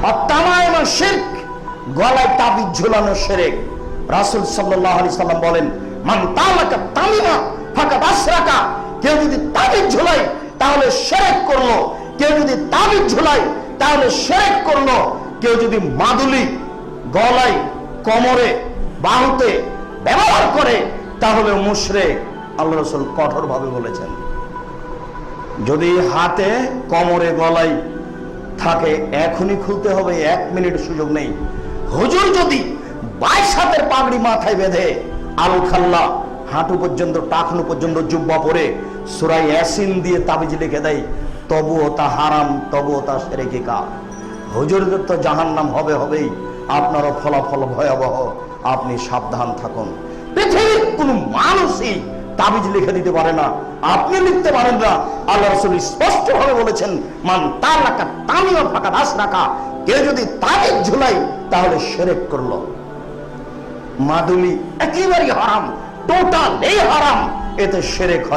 আত-তামাইমা শিরক, গলায় তাবিজ ঝুলানো শিরক। রাসূল সাল্লাল্লাহু আলাইহি সাল্লাম বলেন, মান তালাকা তামিমা ফাকাদ আশরাকা, কেউ যদি তাবিজ ঝুলায় তাহলে শিরক করলো, কেউ যদি তাবিজ ঝুলায় তাহলে শিরক করলো, কেউ যদি মাদুলি গলায়, কোমরে, বাহুতে ব্যবহার করে তাহলে মুশরিক। আল্লাহ রাসূল কঠোরভাবে বলেছেন। যদি হাতে, কোমরে, গলায় থাকে এখনই খুলতে হবে, 1 মিনিট সুযোগ নেই। হুজুর যদি 22 হাতের পাগড়ি মাথায় বেঁধে আল খাল্লা হাঁটু পর্যন্ত, টাকনু পর্যন্ত জুব্বা পরে সূরা ইয়াসিন দিয়ে তাবিজ লিখে দেয়, তবুও তা হারাম, তবুও তা শিরকে কাফর। হুজুরদের তো জাহান্নাম হবেই, আপনারও ফলাফল ভয়াবহ। আপনি সাবধান থাকুন। পৃথিবীর কোনো মানুষই তাবিজ লিখে দিতে পারে না, আপনি লিখতে পারেন না। আল্লাহ রাসূল স্পষ্ট ভাবে বলেছেন, মান তালাকা তামিমা ফাকাদ আশরাকা, কেউ যদি তাবিজ ঝুলাই তাহলে শিরক করলো। মাদুলি একেবারে হারাম, টোটাল এই হারাম, এতে শিরক হয়।